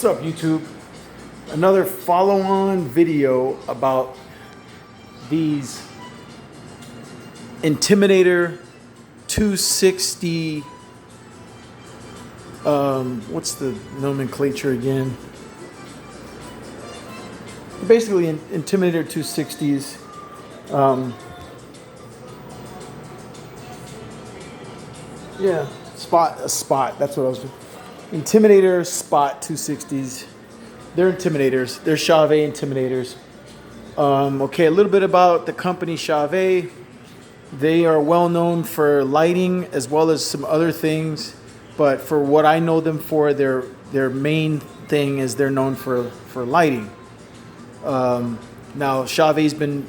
What's up, YouTube? Another follow-on video about these Intimidator 260. What's the nomenclature again? Basically, Intimidator 260s. Yeah, spot. That's what I was doing. Intimidator Spot 260s. They're Intimidators. They're Chauvet Intimidators. Okay, a little bit about the company Chauvet. They are well known for lighting as well as some other things. But for what I know them for, their main thing is they're known for lighting. Now, Chauvet's been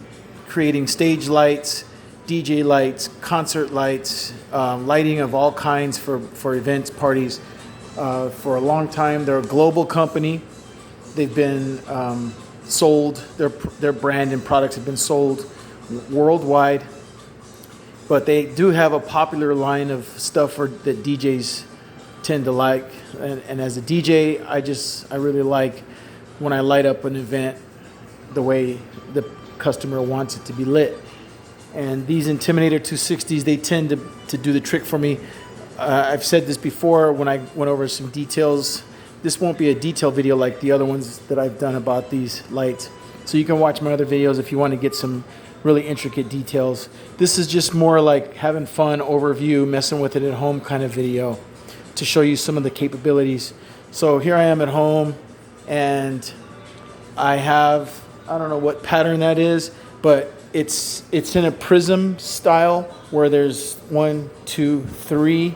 creating stage lights, DJ lights, concert lights, lighting of all kinds for events, parties. For a long time. They're a global company. They've been sold, their brand and products have been sold worldwide. But they do have a popular line of stuff that DJs tend to like. And as a DJ, I really like when I light up an event the way the customer wants it to be lit. And these Intimidator 260s, they tend to do the trick for me. I've said this before when I went over some details. This won't be a detailed video like the other ones that I've done about these lights. So you can watch my other videos if you want to get some really intricate details. This is just more like having fun, overview, messing with it at home kind of video to show you some of the capabilities. So here I am at home, and I don't know what pattern that is, but it's in a prism style where there's 1, 2, 3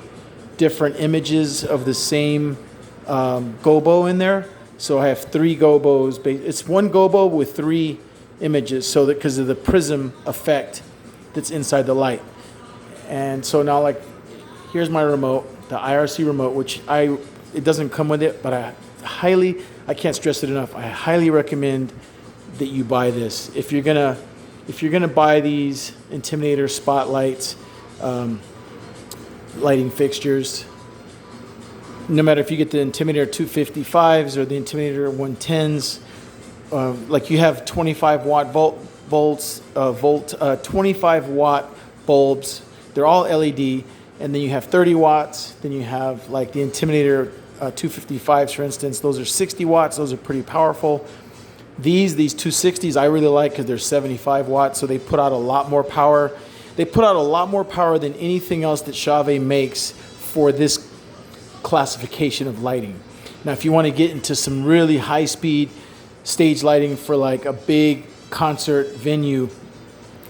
different images of the same gobo in there. So I have 3 gobos. It's one gobo with 3 images, so that because of the prism effect that's inside the light. And so now, like, here's my remote, the IRC remote, which it doesn't come with it, but I can't stress it enough. I highly recommend that you buy this if you're gonna buy these Intimidator spotlights, lighting fixtures. No matter if you get the Intimidator 255s or the Intimidator 110s, like you have 25 watt 25 watt bulbs. They're all LED, and then you have 30 watts. Then you have like the Intimidator 255s, for instance. Those are 60 watts. Those are pretty powerful. These 260s I really like because they're 75 watts, so they put out a lot more power. They put out a lot more power than anything else that Chauvet makes for this classification of lighting. Now, if you want to get into some really high-speed stage lighting for like a big concert venue,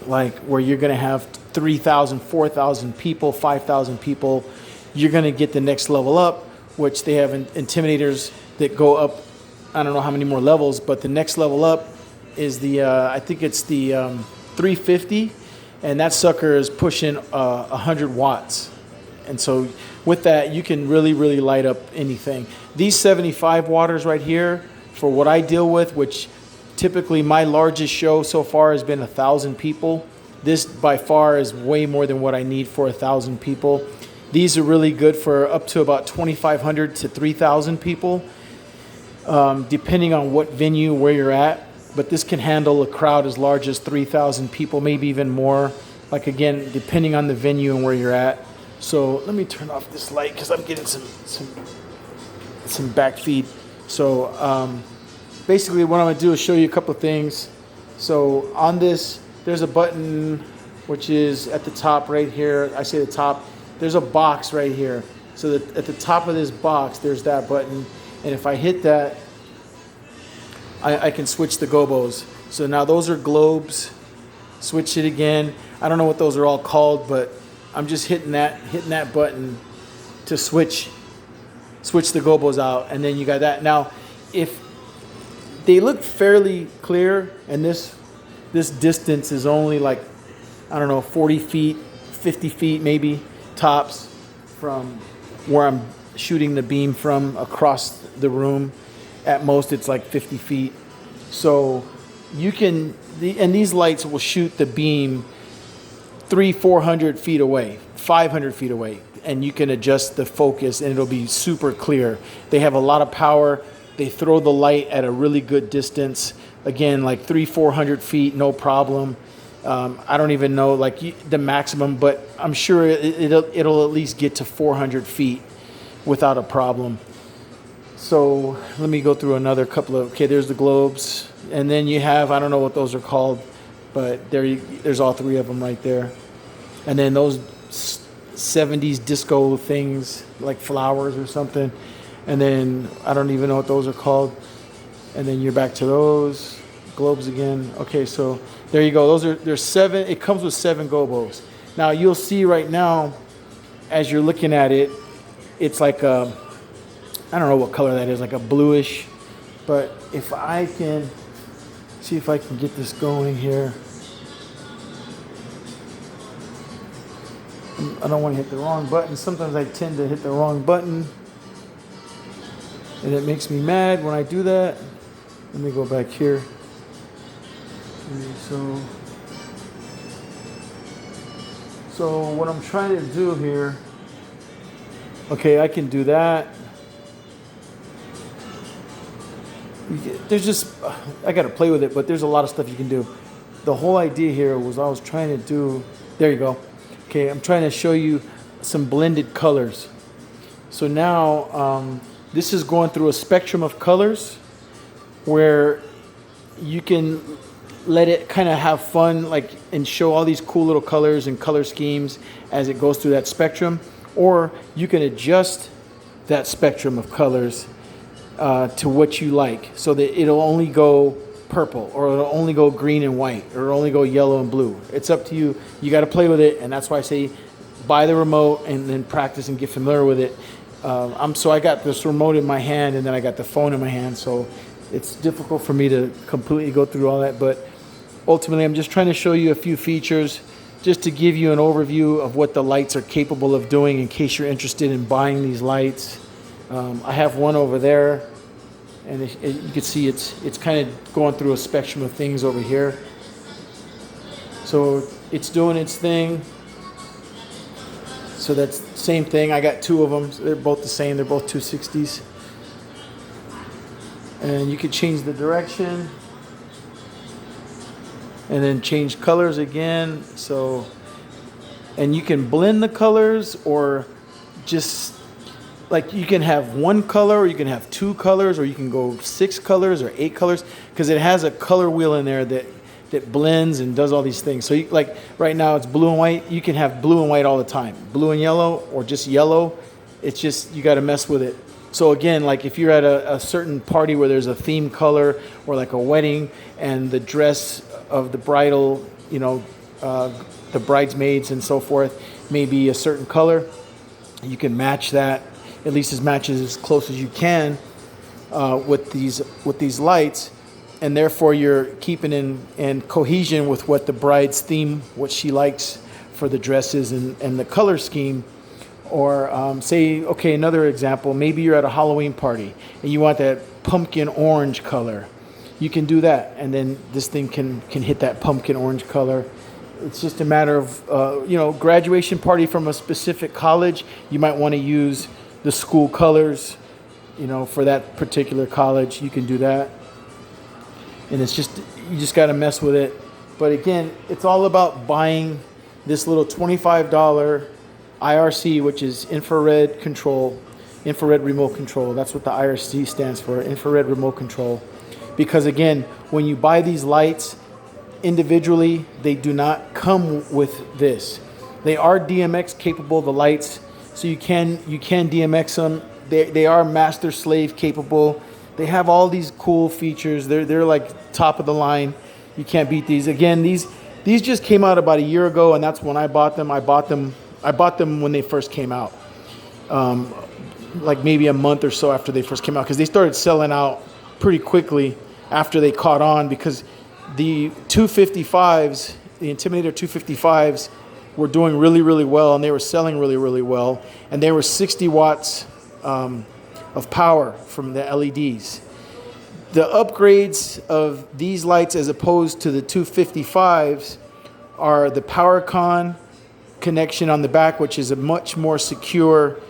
like where you're going to have 3,000, 4,000 people, 5,000 people, you're going to get the next level up, which they have Intimidators that go up. I don't know how many more levels, but the next level up is I think it's the 350, and that sucker is pushing 100 watts. And so with that, you can really, really light up anything. These 75 watters right here, for what I deal with, which typically my largest show so far has been 1,000 people. This by far is way more than what I need for 1,000 people. These are really good for up to about 2,500 to 3,000 people. Depending on what venue, where you're at. But this can handle a crowd as large as 3,000 people, maybe even more. Like, again, depending on the venue and where you're at. So let me turn off this light because I'm getting some back feed. So basically what I'm going to do is show you a couple of things. So on this, there's a button which is at the top right here. I say the top. There's a box right here. So that at the top of this box, there's that button. And if I hit that, I can switch the gobos. So now those are globes. Switch it again. I don't know what those are all called, but I'm just hitting that button to switch the gobos out, and then you got that. Now, if they look fairly clear, and this distance is only like, I don't know, 40 feet, 50 feet maybe tops from where I'm shooting the beam from across the room. At most it's like 50 feet. So you can, and these lights will shoot the beam 300-400 feet away, 500 feet away, and you can adjust the focus and it'll be super clear. They have a lot of power. They throw the light at a really good distance. Again, like 300-400 feet, no problem. I don't even know like the maximum, but I'm sure it'll at least get to 400 feet without a problem. So let me go through another couple of, okay, there's the globes. And then you have, I don't know what those are called, but there's all three of them right there. And then those 70s disco things, like flowers or something. And then I don't even know what those are called. And then you're back to those globes again. Okay, so there you go. There's 7. It comes with 7 gobos. Now you'll see right now, as you're looking at it, it's like a, I don't know what color that is, like a bluish. But if I can see if I can get this going here. I don't want to hit the wrong button. Sometimes I tend to hit the wrong button, and it makes me mad when I do that. Let me go back here. Okay, so what I'm trying to do here, okay, I can do that. There's just, I got to play with it, but there's a lot of stuff you can do. The whole idea here was I was trying to do, there you go. Okay, I'm trying to show you some blended colors. So now this is going through a spectrum of colors where you can let it kind of have fun, like, and show all these cool little colors and color schemes as it goes through that spectrum. Or you can adjust that spectrum of colors to what you like, so that it'll only go purple, or it'll only go green and white, or it'll only go yellow and blue. It's up to you. You got to play with it, and that's why I say buy the remote and then practice and get familiar with it. So I got this remote in my hand, and then I got the phone in my hand, so it's difficult for me to completely go through all that. But ultimately, I'm just trying to show you a few features, just to give you an overview of what the lights are capable of doing in case you're interested in buying these lights. I have one over there, and you can see it's kind of going through a spectrum of things over here. So it's doing its thing. So that's the same thing. I got 2 of them. They're both the same. They're both 260s. And you can change the direction, and then change colors again. So, and you can blend the colors, or just like you can have 1 color, or you can have 2 colors, or you can go 6 colors or 8 colors, because it has a color wheel in there that blends and does all these things. So like right now it's blue and white. You can have blue and white all the time, blue and yellow, or just yellow. It's just, you got to mess with it. So again, like if you're at a certain party where there's a theme color, or like a wedding, and the dress of the bridal, the bridesmaids and so forth may be a certain color, you can match that, at least as close as you can with these lights, and therefore you're keeping in cohesion with what the bride's theme, what she likes for the dresses and the color scheme. Or say, okay, another example, maybe you're at a Halloween party and you want that pumpkin orange color. You can do that, and then this thing can hit that pumpkin orange color. It's just a matter of, graduation party from a specific college. You might want to use the school colors, for that particular college. You can do that. And it's just, you just got to mess with it. But again, it's all about buying this little $25 IRC, which is infrared remote control. That's what the IRC stands for, infrared remote control. Because again, when you buy these lights individually, they do not come with this. They are DMX capable, the lights, so you can DMX them. They are master slave capable. They have all these cool features. They're like top of the line. You can't beat these. Again, these just came out about a year ago, and that's when I bought them. I bought them when they first came out, like maybe a month or so after they first came out, because they started selling out pretty quickly after they caught on, because the 255s, the Intimidator 255s, were doing really, really well, and they were selling really, really well, and they were 60 watts of power from the LEDs. The upgrades of these lights as opposed to the 255s are the PowerCon connection on the back, which is a much more secure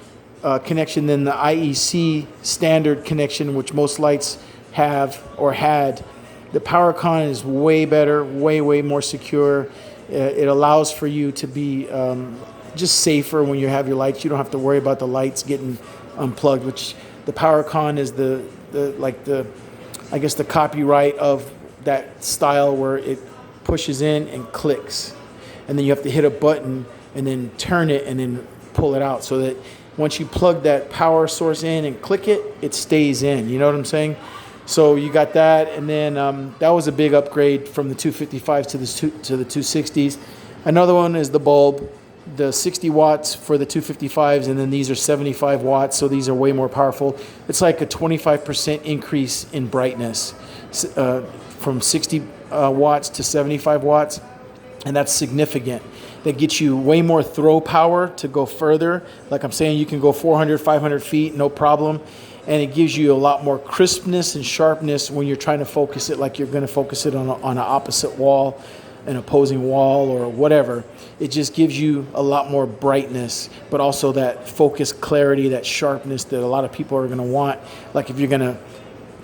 connection than the IEC standard connection, which most lights have or had. The PowerCon is way better, way more secure. It allows for you to be just safer when you have your lights. You don't have to worry about the lights getting unplugged, which the PowerCon is the I guess the copyright of that style where it pushes in and clicks. And then you have to hit a button and then turn it and then pull it out, so that once you plug that power source in and click it, it stays in. You know what I'm saying? So you got that, and then that was a big upgrade from the 255s to the 260s. Another one is the bulb, the 60 watts for the 255s, and then these are 75 watts, so these are way more powerful. It's like a 25% increase in brightness from 60 watts to 75 watts, and that's significant. That gets you way more throw power to go further. Like I'm saying, you can go 400, 500 feet, no problem. And it gives you a lot more crispness and sharpness when you're trying to focus it like you're going to focus it on an opposite wall, an opposing wall, or whatever. It just gives you a lot more brightness, but also that focus clarity, that sharpness that a lot of people are going to want. Like if you're going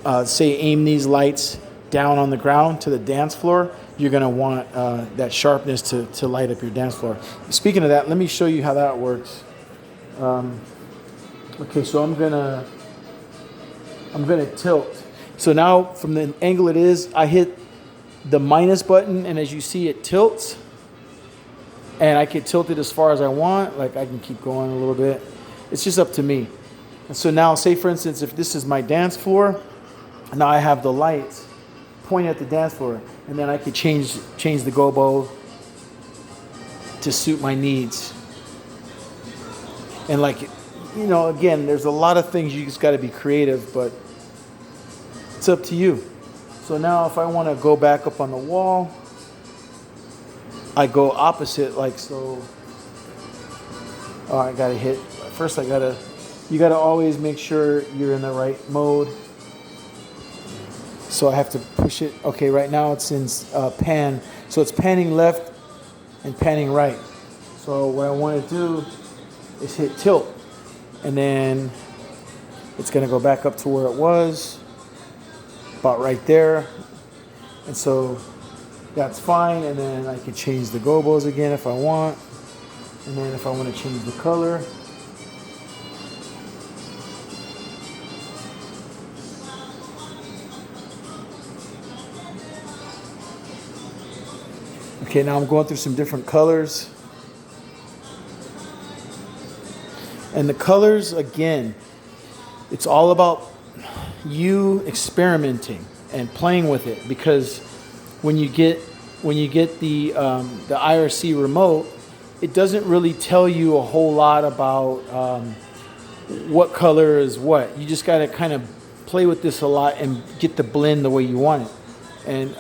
to, say, aim these lights down on the ground to the dance floor, you're going to want that sharpness to light up your dance floor. Speaking of that, let me show you how that works. Okay, so I'm gonna tilt. So now from the angle it is, I hit the minus button, and as you see, it tilts. And I can tilt it as far as I want. Like I can keep going a little bit. It's just up to me. And so now, say for instance, if this is my dance floor, now I have the lights pointing at the dance floor, and then I could change the gobo to suit my needs. And like, you know, again, there's a lot of things, you just got to be creative, but it's up to you. So now if I want to go back up on the wall, I go opposite, like so. Oh, I got to hit. First you got to always make sure you're in the right mode. So I have to push it. Okay, right now it's in pan. So it's panning left and panning right. So what I want to do is hit tilt. And then it's going to go back up to where it was. About right there. And so that's fine. And then I can change the gobos again if I want. And then if I want to change the color. Okay, now I'm going through some different colors. And the colors, again, it's all about you experimenting and playing with it, because when you get the IRC remote, it doesn't really tell you a whole lot about what color is what. You just got to kind of play with this a lot and get the blend the way you want it. And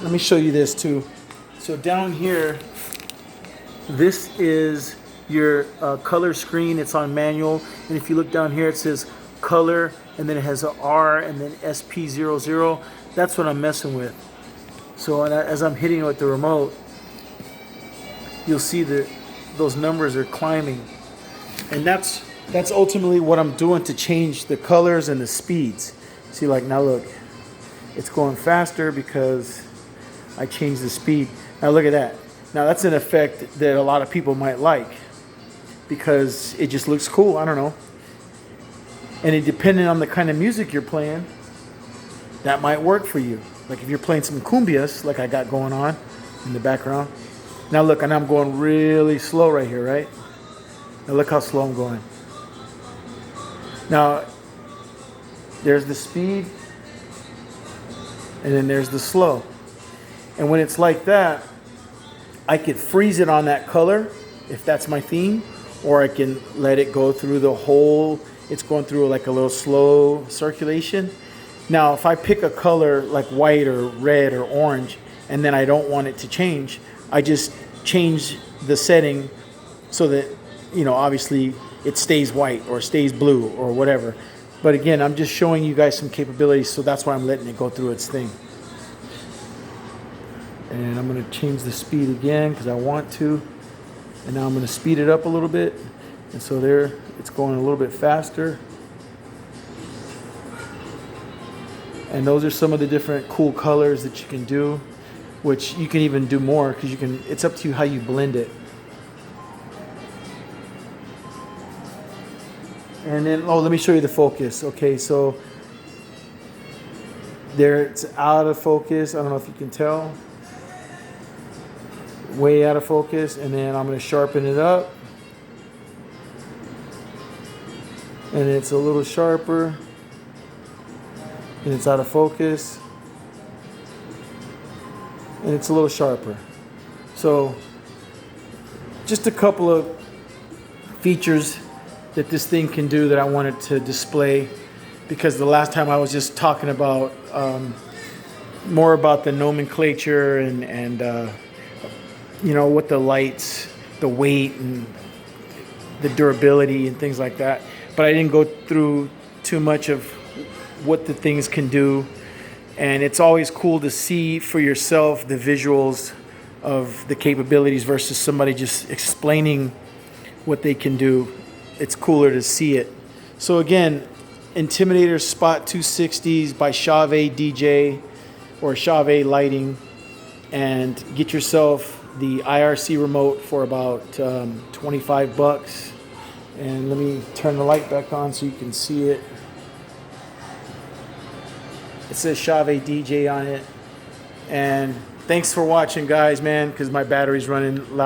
let me show you this too. So down here, this is your color screen. It's on manual, and if you look down here, it says color, and then it has an R and then SP00. That's what I'm messing with. So as I'm hitting it with the remote, you'll see that those numbers are climbing, and that's ultimately what I'm doing to change the colors and the speeds. See, like now look, it's going faster because I changed the speed. Now look at that. Now that's an effect that a lot of people might like because it just looks cool. I don't know. And it, depending on the kind of music you're playing, that might work for you. Like if you're playing some cumbias, like I got going on in the background. Now look, and I'm going really slow right here, right? Now look how slow I'm going. Now, there's the speed, and then there's the slow. And when it's like that, I could freeze it on that color, if that's my theme, or I can let it go through the whole, it's going through like a little slow circulation. Now, if I pick a color like white or red or orange, and then I don't want it to change, I just change the setting so that, you know, obviously it stays white or stays blue or whatever. But again, I'm just showing you guys some capabilities, so that's why I'm letting it go through its thing. And I'm going to change the speed again because I want to. And now I'm going to speed it up a little bit. And so there, it's going a little bit faster. And those are some of the different cool colors that you can do, which you can even do more because you can, it's up to you how you blend it. And then, oh, let me show you the focus. Okay, so there it's out of focus. I don't know if you can tell. Way out of focus. And then I'm going to sharpen it up. And it's a little sharper. And it's out of focus. And it's a little sharper. So just a couple of features that this thing can do that I wanted to display, because the last time I was just talking about more about the nomenclature and you know, what the lights, the weight and the durability and things like that, but I didn't go through too much of what the things can do. And it's always cool to see for yourself the visuals of the capabilities versus somebody just explaining what they can do. It's cooler to see it. So again, Intimidator Spot 260s by Chauvet DJ or Chauvet Lighting, and get yourself the IRC remote for about 25 bucks. And let me turn the light back on so you can see it. It says Chauvet DJ on it. And thanks for watching, guys, man, because my battery's running low.